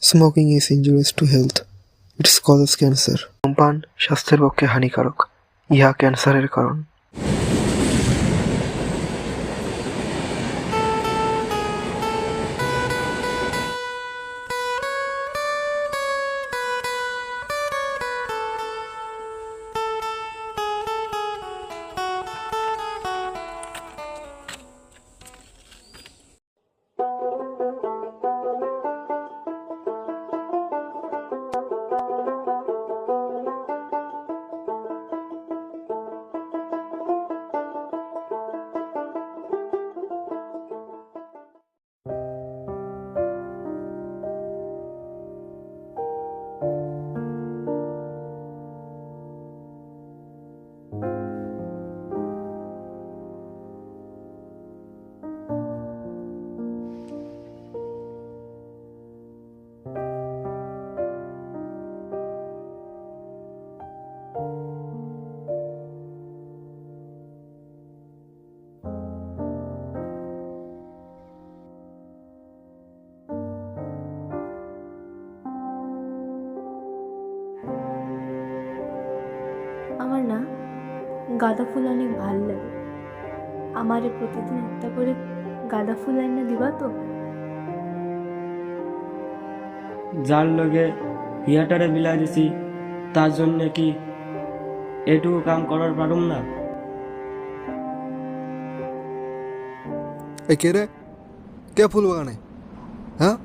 Smoking is injurious to health. It causes cancer. ধূমপান স্বাস্থ্যের পক্ষে হানিকারক। ইহা ক্যান্সারের কারণ। আমার না গাঁদা ফুল অনেক ভাল লাগে। আমারে প্রতিদিন একটা করে গাঁদা ফুল আইনা দিবা তো? যার লগে হিয়াটারে বিলাই দিছি তার জন্য কি এটুকু কাম করার পারুম না? এ কে রে? কে ফুল বাগানে? হ্যাঁ,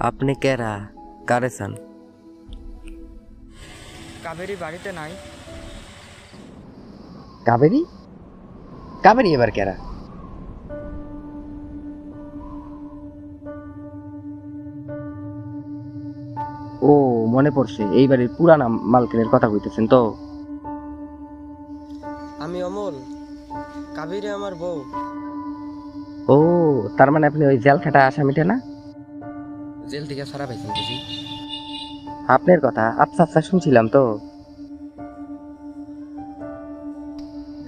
আপনি কেরা কারেছেন? কাবেরী বাড়িতে নাই। কাবেরী? কাবেরী এবার কেরা? ও মনে পড়ছে, এই বাড়ির পুরানা মালকিনের কথা কইতেছেন তো? আমি অমল, কাবেরী আমার বউ। ও, তার মানে আপনি ওই জেল খাটা আসামিটা না? জেল থেকে ছাড়া পাইছেন বুঝি? আপনার কথা আচ্ছা আচ্ছা শুনছিলাম তো।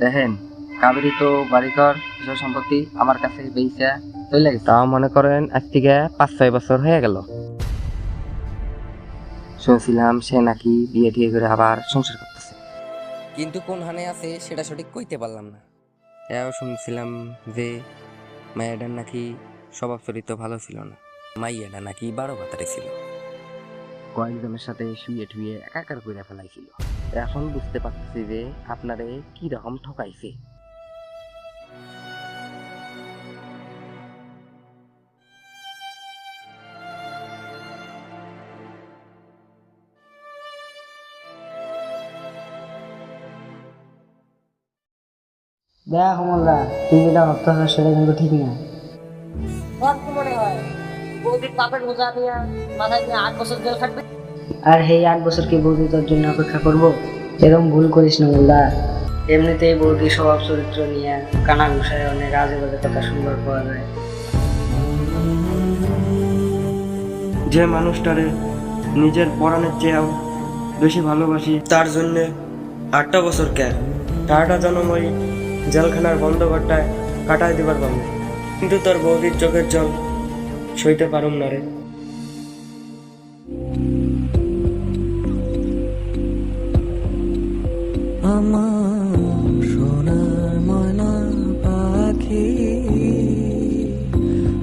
দেখেন, কাবেরী তো বাড়িঘর বিষয় সম্পত্তি আমার কাছে বেইচা চলে গেছে। তাও মনে করেন আজ থেকে 5-6 বছর হয়ে গেল। শুনছিলাম সে নাকি বিয়ে টিয়ে করে আবার সংসার করতেছে, কিন্তু কোন হানে আছে সেটা সঠিক কইতে পারলাম না। এও শুনছিলাম যে মাইয়াটার নাকি স্বভাব চরিত্র ভালো ছিল না, মাইয়াটা নাকি 12 ভাতারে ছিল। কয়েকজনের সাথে শুয়ে ঠুয়ে একাকার করে ফেলাইছিল। এখন বুঝতে পারছি যে আপনারে কি রকম ঠকাইছে। দেখ মোল্লা, তুই যেটা ভাবতেছিস সেটা কিন্তু ঠিক না। তোমার কি মনে হয় বৌদির পাপের বোঝা নিয়ে মাথায় নিয়ে 8 বছর জেল খাটবে? আর এই 8 বছর কি বৌদি তোর জন্য অপেক্ষা করবো? এরকম ভুল করিস না মোল্লা। এমনিতেই বৌদি স্বভাব চরিত্র নিয়ে কানা ঘুষায় অনেক আজে বাজে কথা শুনবার পাওয়া যায়। যে মানুষটারে নিজের পরাণের চেয়েও বেশি ভালোবাসি তার জন্যে 8টা বছর কে 4টা জন্ম ওই জেলখানার বন্ধ ঘরটায় কাটায় দিবার পারবে, কিন্তু তোর বৌদির চোখের জল সইতে পারুম না রে। আমার সোনার ময়না পাখি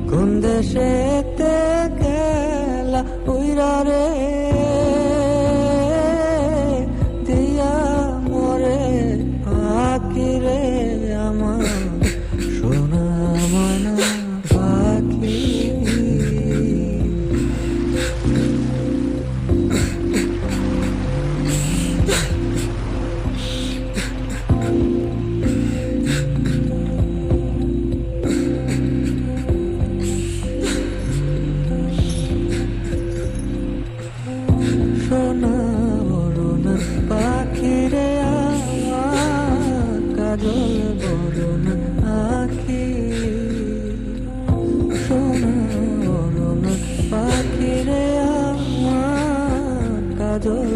কোন দেশে গেলা উইরা রে দিয়া মরে পাখি রে আমার সোনার ময়না পাখি। সোনা বরণ পাখিরে আমার কাজল বরণ আখি। সোনা বরণ পাখিরে আমার কাজল